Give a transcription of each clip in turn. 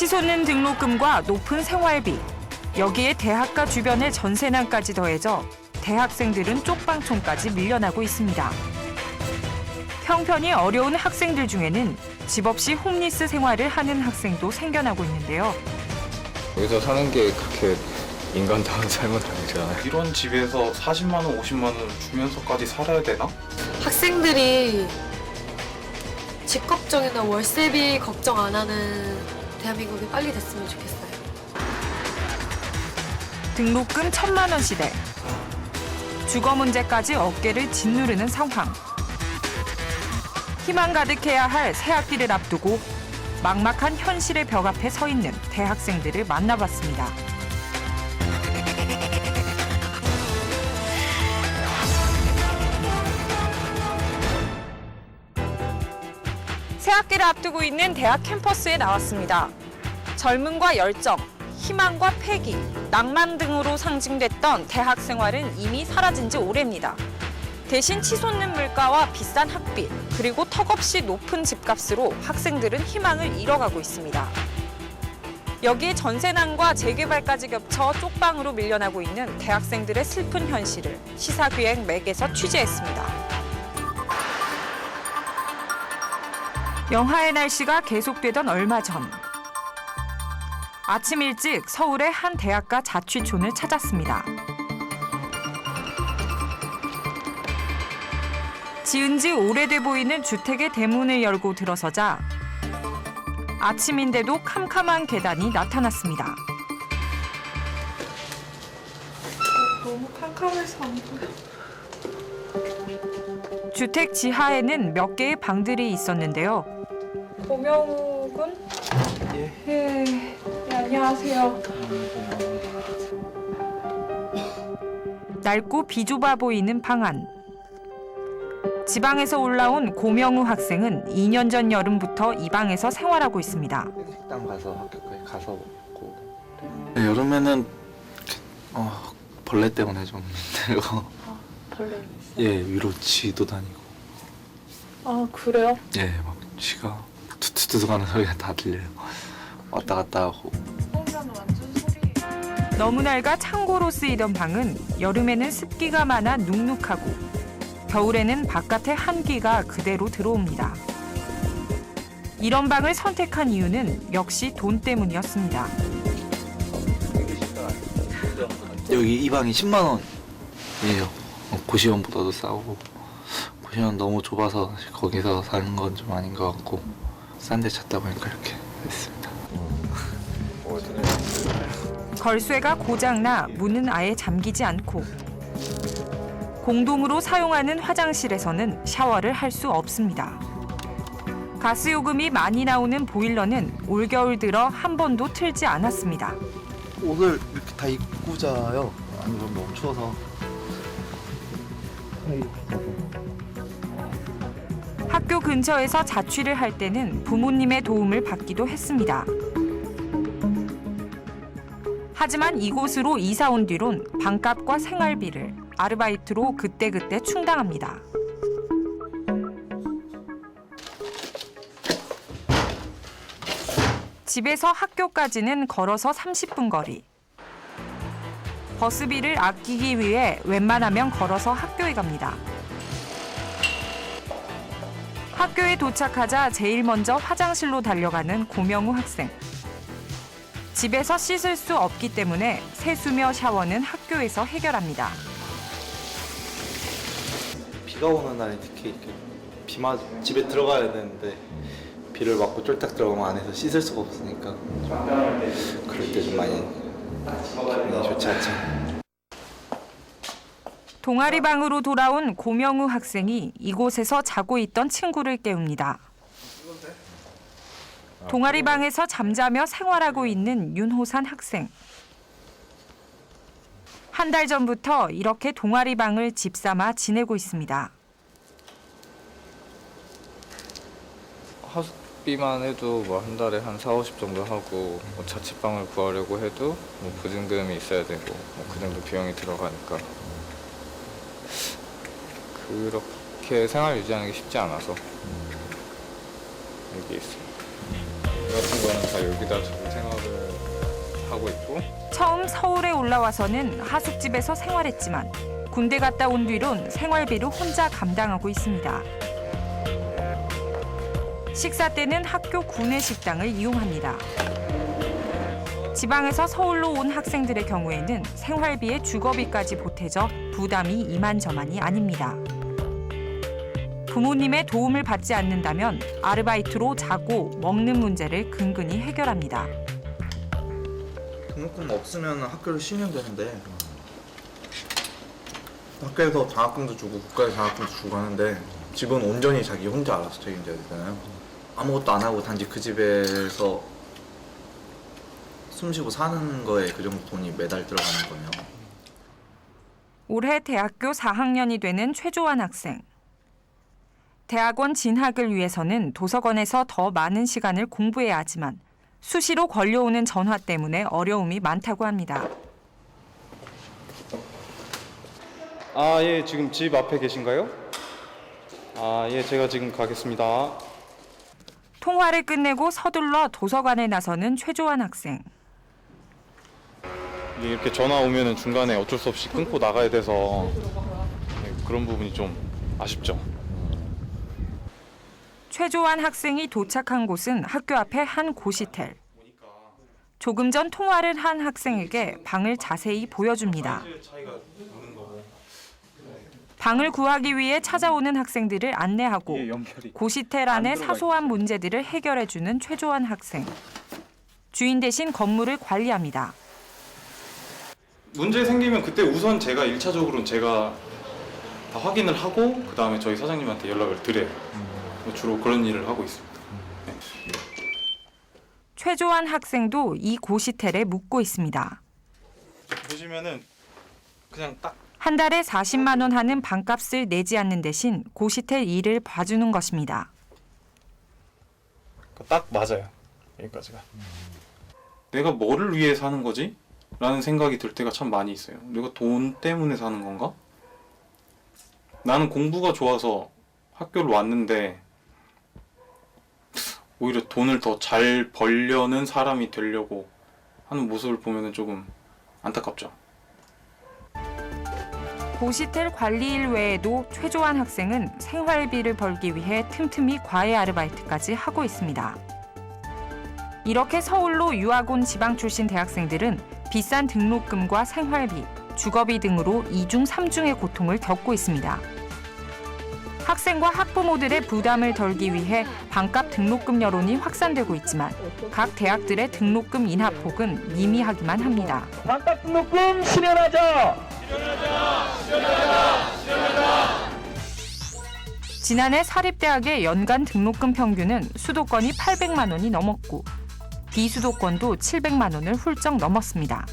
치솟는 등록금과 높은 생활비, 여기에 대학가 주변의 전세난까지 더해져 대학생들은 쪽방촌까지 밀려나고 있습니다. 형편이 어려운 학생들 중에는 집 없이 홈리스 생활을 하는 학생도 생겨나고 있는데요. 여기서 사는 게 그렇게 인간다운 삶은 아니잖아요. 이런 집에서 40만 원, 50만 원 주면서까지 살아야 되나? 학생들이 집 걱정이나 월세비 걱정 안 하는 대한민국이 빨리 됐으면 좋겠어요. 등록금 1,000만 원 시대. 주거 문제까지 어깨를 짓누르는 상황. 희망 가득해야 할 새학기를 앞두고 막막한 현실의 벽 앞에 서 있는 대학생들을 만나봤습니다. 새학기를 앞두고 있는 대학 캠퍼스에 나왔습니다. 젊음과 열정, 희망과 패기, 낭만 등으로 상징됐던 대학 생활은 이미 사라진 지 오래입니다. 대신 치솟는 물가와 비싼 학비, 그리고 턱없이 높은 집값으로 학생들은 희망을 잃어가고 있습니다. 여기에 전세난과 재개발까지 겹쳐 쪽방으로 밀려나고 있는 대학생들의 슬픈 현실을 시사기획 맥에서 취재했습니다. 영하의 날씨가 계속되던 얼마 전. 아침 일찍 서울의 한 대학가 자취촌을 찾았습니다. 지은 지 오래돼 보이는 주택의 대문을 열고 들어서자 아침인데도 캄캄한 계단이 나타났습니다. 너무 캄캄해서 안 보여. 주택 지하에는 몇 개의 방들이 있었는데요. 고명우 군? 예, 안녕하세요. 낡고 비좁아 보이는 방 안. 지방에서 올라온 고명우 학생은 2년 전 여름부터 이 방에서 생활하고 있습니다. 식당 가서 학교까지 가서 먹고. 네, 여름에는 벌레 때문에 좀 힘들고. 벌레 있어요? 예, 위로 쥐도 다니고. 아, 그래요? 예, 막 쥐가 투투투 가는 소리가 다 들려요. 왔다 갔다 하고. 너무 낡아 창고로 쓰이던 방은 여름에는 습기가 많아 눅눅하고 겨울에는 바깥의 한기가 그대로 들어옵니다. 이런 방을 선택한 이유는 역시 돈 때문이었습니다. 여기 이 방이 10만 원이에요. 고시원보다도 싸고. 고시원 너무 좁아서 거기서 사는 건 좀 아닌 것 같고 싼 데 찾다 보니까 이렇게 됐습니다. 걸쇠가 고장나 문은 아예 잠기지 않고 공동으로 사용하는 화장실에서는 샤워를 할 수 없습니다. 가스요금이 많이 나오는 보일러는 올겨울 들어 한 번도 틀지 않았습니다. 옷을 이렇게 다 입고 자요. 아니면 너무 추워서. 학교 근처에서 자취를 할 때는 부모님의 도움을 받기도 했습니다. 하지만 이곳으로 이사 온 뒤론 방값과 생활비를 아르바이트로 그때그때 충당합니다. 집에서 학교까지는 걸어서 30분 거리. 버스비를 아끼기 위해 웬만하면 걸어서 학교에 갑니다. 학교에 도착하자 제일 먼저 화장실로 달려가는 고명우 학생. 집에서 씻을 수 없기 때문에 세수며 샤워는 학교에서 해결합니다. 비가 오는 날에 특히 이렇게 집에 들어가야 되는데 비를 맞고 쫄딱 들어가면 안에서 씻을 수가 없으니까 그럴 때 좀 많이 기분이 좋지 않죠. 동아리방으로 돌아온 고명우 학생이 이곳에서 자고 있던 친구를 깨웁니다. 동아리방에서 잠자며 생활하고 있는 윤호산 학생. 한 달 전부터 이렇게 동아리방을 집 삼아 지내고 있습니다. 학비만 해도 뭐 한 달에 한 4, 50 정도 하고 뭐 자취방을 구하려고 해도 뭐 보증금이 있어야 되고 뭐 그 정도 비용이 들어가니까 그렇게 생활 유지하는 게 쉽지 않아서 여기 있습니다. 같은 거는 다 여기다 자기 생활을 하고 있고 처음 서울에 올라와서는 하숙집에서 생활했지만 군대 갔다 온 뒤론 생활비를 혼자 감당하고 있습니다. 식사 때는 학교 구내 식당을 이용합니다. 지방에서 서울로 온 학생들의 경우에는 생활비에 주거비까지 보태져 부담이 이만저만이 아닙니다. 부모님의 도움을 받지 않는다면 아르바이트로 자고 먹는 문제를 근근히 해결합니다. 등록금 없으면 학교를 쉬면 되는데 학교에서 장학금도 주고 국가에 장학금도 주고 하는데 집은 온전히 자기 혼자 알아서 책임져야 되잖아요. 아무것도 안 하고 단지 그 집에서 숨쉬고 사는 거에 그 정도 돈이 매달 들어가는 거면 올해 대학교 4학년이 되는 최조한 학생. 대학원 진학을 위해서는 도서관에서 더 많은 시간을 공부해야 하지만 수시로 걸려오는 전화 때문에 어려움이 많다고 합니다. 아, 예, 지금 집 앞에 계신가요? 아, 예, 제가 지금 가겠습니다. 통화를 끝내고 서둘러 도서관에 나서는 최조한 학생. 이게 이렇게 전화 오면은 중간에 어쩔 수 없이 끊고 나가야 돼서 그런 부분이 좀 아쉽죠. 최조한 학생이 도착한 곳은 학교 앞의 한 고시텔. 조금 전 통화를 한 학생에게 방을 자세히 보여줍니다. 방을 구하기 위해 찾아오는 학생들을 안내하고 고시텔 안의 사소한 문제들을 해결해주는 최조한 학생. 주인 대신 건물을 관리합니다. 문제 생기면 그때 우선 제가 1차적으로는 제가 다 확인을 하고 그 다음에 저희 사장님한테 연락을 드려요. 주로 그런 일을 하고 있습니다. 네. 최조한 학생도 이 고시텔에 묵고 있습니다. 보시면은 그냥 딱 한 달에 40만 원 하는 방값을 내지 않는 대신 고시텔 일을 봐주는 것입니다. 맞아요. 여기까지가. 내가 뭐를 위해 사는 거지? 라는 생각이 들 때가 참 많이 있어요. 내가 돈 때문에 사는 건가? 나는 공부가 좋아서 학교를 왔는데 오히려 돈을 더 잘 벌려는 사람이 되려고 하는 모습을 보면 조금 안타깝죠. 고시텔 관리 일 외에도 최조한 학생은 생활비를 벌기 위해 틈틈이 과외 아르바이트까지 하고 있습니다. 이렇게 서울로 유학 온 지방 출신 대학생들은 비싼 등록금과 생활비, 주거비 등으로 이중 삼중의 고통을 겪고 있습니다. 학생과 학부모들의 부담을 덜기 위해 반값 등록금 여론이 확산되고 있지만 각 대학들의 등록금 인하폭은 미미하기만 합니다. 반값 등록금 실현하자! 지난해 사립대학의 연간 등록금 평균은 수도권이 800만 원이 넘었고 비수도권도 700만 원을 훌쩍 넘었습니다.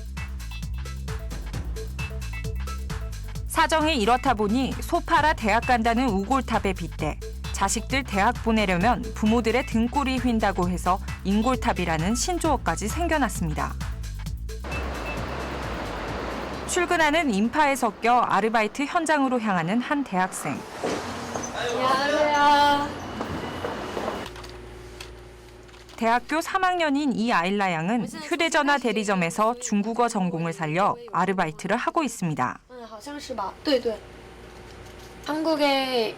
사정이 이렇다 보니 소 팔아 대학 간다는 우골탑에 빗대 자식들 대학 보내려면 부모들의 등골이 휜다고 해서 인골탑이라는 신조어까지 생겨났습니다. 출근하는 인파에 섞여 아르바이트 현장으로 향하는 한 대학생. 안녕하세요. 대학교 3학년인 이 아일라 양은 휴대전화 대리점에서 중국어 전공을 살려 아르바이트를 하고 있습니다. 好像是吧? 对对. 한국에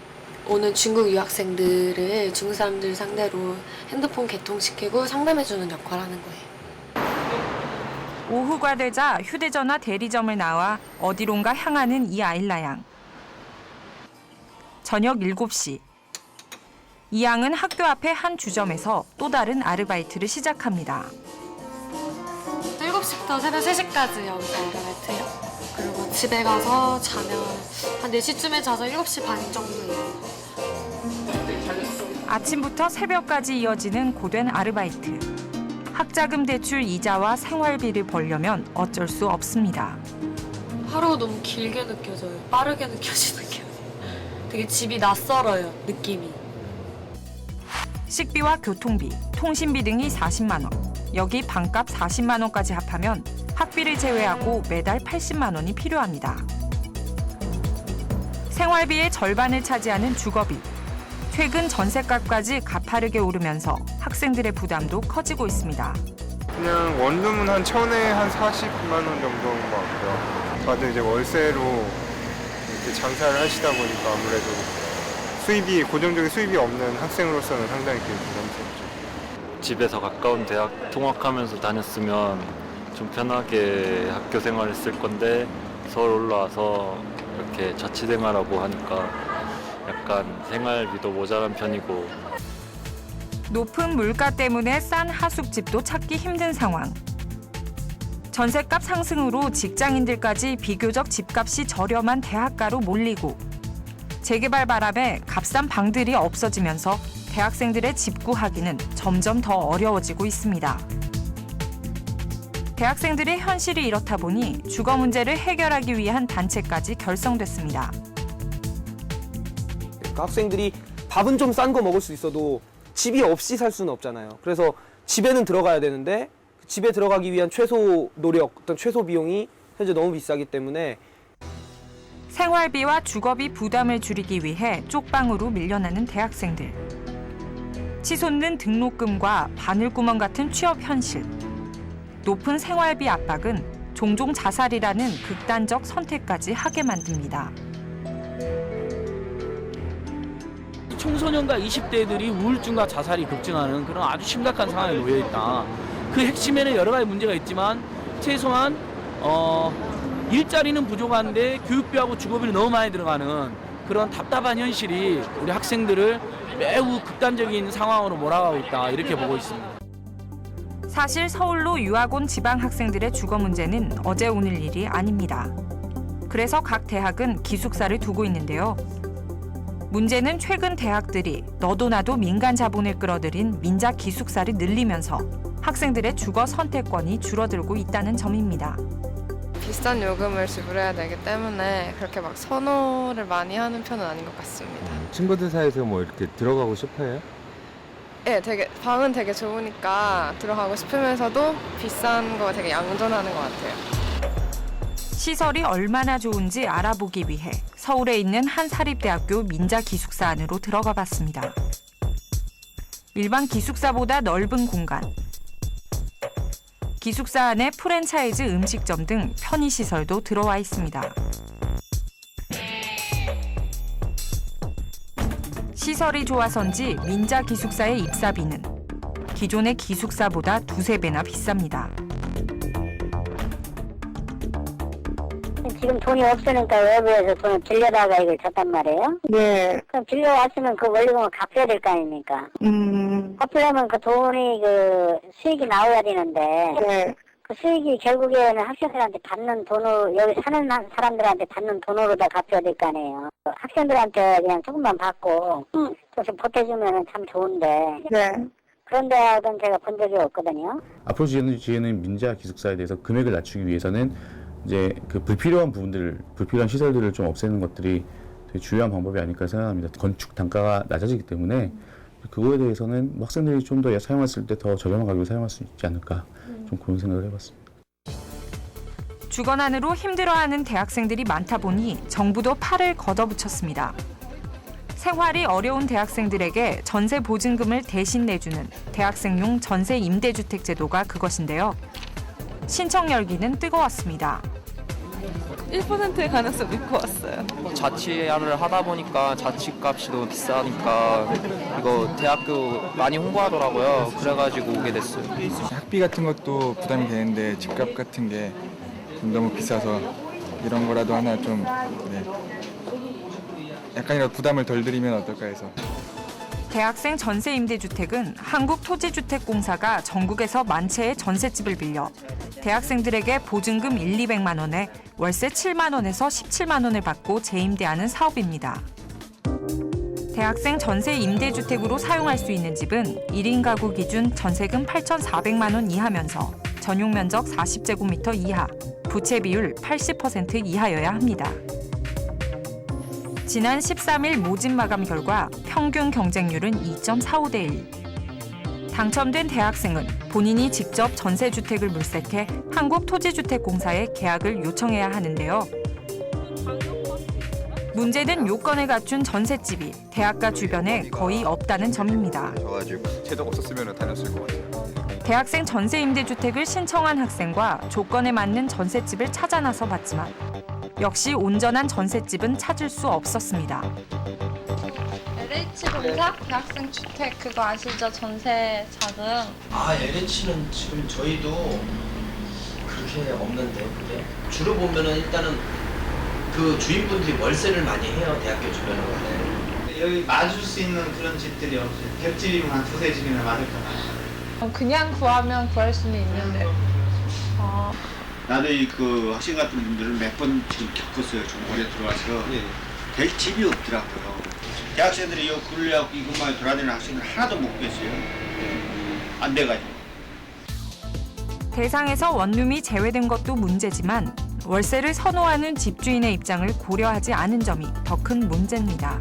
오는 중국 유학생들을 중국 사람들 상대로 핸드폰 개통시키고 상담해주는 역할을 하는 거예요. 오후가 되자 휴대전화 대리점을 나와 어디론가 향하는 이 아일라 양. 저녁 7시. 이 양은 학교 앞의 한 주점에서 또 다른 아르바이트를 시작합니다. 7시부터 새벽 3시까지 여기서 아르바이트해요. 그리고 집에 가서 자면 한 4시쯤에 자서 7시 반 정도예요. 아침부터 새벽까지 이어지는 고된 아르바이트. 학자금 대출 이자와 생활비를 벌려면 어쩔 수 없습니다. 하루가 너무 길게 느껴져요. 빠르게 느껴지는 게 아니에요. 되게 집이 낯설어요, 느낌이. 식비와 교통비, 통신비 등이 40만 원. 여기 방값 40만 원까지 합하면 학비를 제외하고 매달 80만 원이 필요합니다. 생활비의 절반을 차지하는 주거비. 최근 전셋값까지 가파르게 오르면서 학생들의 부담도 커지고 있습니다. 그냥 원룸은 한 천에 한 40만 원 정도인 것 같고요. 다들 이제 월세로 이렇게 장사를 하시다 보니까 아무래도 고정적인 수입이 없는 학생으로서는 상당히 부담스럽죠. 집에서 가까운 대학 통학하면서 다녔으면 좀 편하게 학교 생활했을 건데 서울 올라와서 이렇게 자취생활하고 하니까 약간 생활비도 모자란 편이고. 높은 물가 때문에 싼 하숙집도 찾기 힘든 상황. 전셋값 상승으로 직장인들까지 비교적 집값이 저렴한 대학가로 몰리고 재개발 바람에 값싼 방들이 없어지면서 대학생들의 집 구하기는 점점 더 어려워지고 있습니다. 대학생들의 현실이 이렇다 보니 주거 문제를 해결하기 위한 단체까지 결성됐습니다. 학생들이 밥은 좀 싼 거 먹을 수 있어도 집이 없이 살 수는 없잖아요. 그래서 집에는 들어가야 되는데 집에 들어가기 위한 최소 노력, 어떤 최소 비용이 현재 너무 비싸기 때문에 생활비와 주거비 부담을 줄이기 위해 쪽방으로 밀려나는 대학생들. 치솟는 등록금과 바늘구멍 같은 취업 현실. 높은 생활비 압박은 종종 자살이라는 극단적 선택까지 하게 만듭니다. 청소년과 20대들이 우울증과 자살이 급증하는 그런 아주 심각한 상황에 놓여 있다. 그 핵심에는 여러 가지 문제가 있지만 최소한 일자리는 부족한데 교육비하고 주거비는 너무 많이 들어가는 그런 답답한 현실이 우리 학생들을 매우 극단적인 상황으로 몰아가고 있다, 이렇게 보고 있습니다. 사실 서울로 유학 온 지방 학생들의 주거 문제는 어제 오늘 일이 아닙니다. 그래서 각 대학은 기숙사를 두고 있는데요. 문제는 최근 대학들이 너도 나도 민간 자본을 끌어들인 민자 기숙사를 늘리면서 학생들의 주거 선택권이 줄어들고 있다는 점입니다. 비싼 요금을 지불해야 되기 때문에 그렇게 막 선호를 많이 하는 편은 아닌 것 같습니다. 친구들 사이에서 뭐 이렇게 들어가고 싶어요? 네, 방은 되게 좋으니까 들어가고 싶으면서도 비싼 거 되게 양전하는 것 같아요. 시설이 얼마나 좋은지 알아보기 위해 서울에 있는 한 사립대학교 민자 기숙사 안으로 들어가 봤습니다. 일반 기숙사보다 넓은 공간. 기숙사 안에 프랜차이즈 음식점 등 편의시설도 들어와 있습니다. 시설이 좋아서인지 민자 기숙사의 입사비는 기존의 기숙사보다 2~3배나 비쌉니다. 지금 돈이 없으니까 외부에서 돈을 빌려다가 이걸 줬단 말이에요. 네. 그럼 빌려왔으면 그 원리금을 갚아야 될 거 아닙니까? 갚으려면 그 돈이 수익이 나와야 되는데. 네. 그 수익이 결국에는 학생들한테 받는 돈으로, 여기 사는 사람들한테 받는 돈으로다 갚아야 될 거 아니에요. 학생들한테 그냥 조금만 받고 좀 보태주면 참 좋은데. 네. 그런 대학은 제가 본 적이 없거든요. 앞으로 지혜는 민자 기숙사에 대해서 금액을 낮추기 위해서는 이제 그 불필요한 시설들을 좀 없애는 것들이 되게 중요한 방법이 아닐까 생각합니다. 건축 단가가 낮아지기 때문에 그거에 대해서는 학생들이 좀 더 사용했을 때 더 저렴한 가격에 사용할 수 있지 않을까, 좀 그런 생각을 해봤습니다. 주거난으로 힘들어하는 대학생들이 많다 보니 정부도 팔을 걷어붙였습니다. 생활이 어려운 대학생들에게 전세 보증금을 대신 내주는 대학생용 전세 임대주택 제도가 그것인데요. 신청 열기는 뜨거웠습니다. 1%의 가능성 믿고 왔어요. 자취를 하다 보니까 자취값이 너무 비싸니까 이거 대학교 많이 홍보하더라고요. 그래가지고 오게 됐어요. 학비 같은 것도 부담이 되는데 집값 같은 게 좀 너무 비싸서 이런 거라도 하나 좀 약간이라도 부담을 덜 드리면 어떨까 해서. 대학생 전세 임대주택은 한국토지주택공사가 전국에서 만 채의 전셋집을 빌려 대학생들에게 보증금 1~200만 원에 월세 7만 원에서 17만 원을 받고 재임대하는 사업입니다. 대학생 전세 임대주택으로 사용할 수 있는 집은 1인 가구 기준 전세금 8,400만 원 이하면서 전용 면적 40제곱미터 이하, 부채 비율 80% 이하여야 합니다. 지난 13일 모집 마감 결과 평균 경쟁률은 2.45대1. 당첨된 대학생은 본인이 직접 전세주택을 물색해 한국토지주택공사에 계약을 요청해야 하는데요. 문제는 요건을 갖춘 전셋집이 대학가 주변에 거의 없다는 점입니다. 가지고 제도가 없었으면 다녔을 것 같아요. 대학생 전세 임대주택을 신청한 학생과 조건에 맞는 전셋집을 찾아 나서 봤지만 역시 온전한 전셋집은 찾을 수 없었습니다. LH공사 대학생 주택 그거 아시죠? 전세 자금. 아, LH는 지금 저희도 그렇게 없는데 그게 주로 보면은 일단은 그 주인분들이 월세를 많이 해요. 대학교 주변에. 여기 맞을 수 있는 그런 집들이 없어요. 100집이면 한 두세 집이나 맞을 것 같아요. 그냥 구하면 구할 수는 있는데. 나도 그 학생 같은 분들을 몇 번 지금 겪었어요. 좀 오래 들어와서 될 집이 없더라고요. 대학생들이 요 근래하고 이것만 돌아다니는 학생들 하나도 못 구했어요. 안 돼가지고. 대상에서 원룸이 제외된 것도 문제지만 월세를 선호하는 집주인의 입장을 고려하지 않은 점이 더 큰 문제입니다.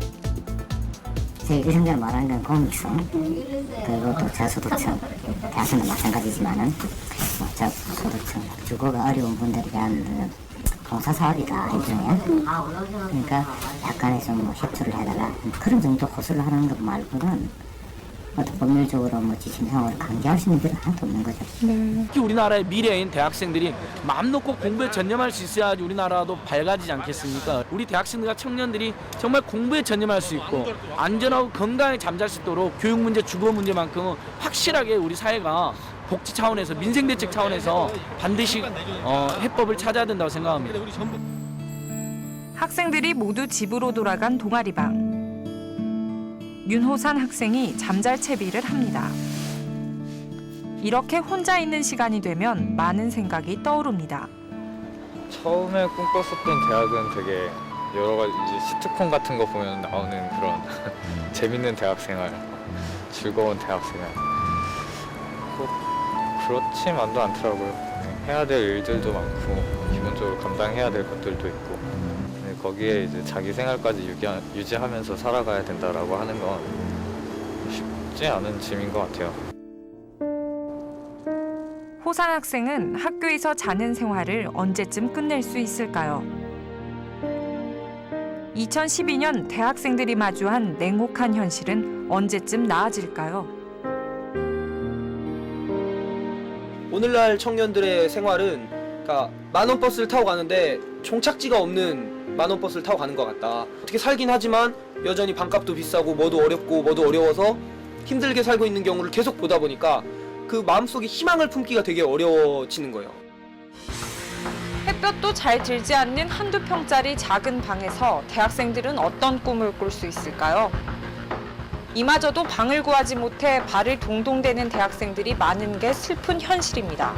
제 위생자를 말하는 건 공익성, 그리고 또 저소득층, 대학생도 마찬가지지만은 저소득층, 주거가 어려운 분들에 대한 공사 사업이다 일종의. 그러니까 약간의 좀 협조를 해다가 그런 정도 호소를 하는 것 말고는 어떤 법률적으로 지침상으로 강제할 수 있는 게 하나도 없는 거죠. 특히 우리나라의 미래인 대학생들이 마음 놓고 공부에 전념할 수 있어야지 우리나라도 밝아지지 않겠습니까? 우리 대학생들과 청년들이 정말 공부에 전념할 수 있고 안전하고 건강하게 잠잘 수 있도록 교육 문제, 주거 문제만큼은 확실하게 우리 사회가 복지 차원에서 민생대책 차원에서 반드시 해법을 찾아야 된다고 생각합니다. 학생들이 모두 집으로 돌아간 동아리방. 윤호산 학생이 잠잘 채비를 합니다. 이렇게 혼자 있는 시간이 되면 많은 생각이 떠오릅니다. 처음에 꿈꿨었던 대학은 되게 여러 가지 이제 시트콤 같은 거 보면 나오는 그런 재밌는 대학생활, 즐거운 대학생활. 꼭 그렇지만도 않더라고요. 해야 될 일들도 많고 기본적으로 감당해야 될 것들도 있고 거기에 이제 자기 생활까지 유지하면서 살아가야 된다라고 하는 건 쉽지 않은 짐인 것 같아요. 호산 학생은 학교에서 자는 생활을 언제쯤 끝낼 수 있을까요? 2012년 대학생들이 마주한 냉혹한 현실은 언제쯤 나아질까요? 오늘날 청년들의 생활은 그러니까 만원 버스를 타고 가는데 종착지가 없는 만원 버스를 타고 가는 것 같다. 어떻게 살긴 하지만 여전히 방값도 비싸고 뭐도 어렵고 뭐도 어려워서 힘들게 살고 있는 경우를 계속 보다 보니까 그 마음속에 희망을 품기가 되게 어려워지는 거예요. 햇볕도 잘 들지 않는 한두 평짜리 작은 방에서 대학생들은 어떤 꿈을 꿀 수 있을까요? 이마저도 방을 구하지 못해 발을 동동 대는 대학생들이 많은 게 슬픈 현실입니다.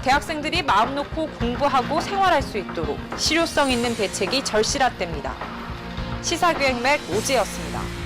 대학생들이 마음 놓고 공부하고 생활할 수 있도록 실효성 있는 대책이 절실하답니다. 시사기획맥 오지였습니다.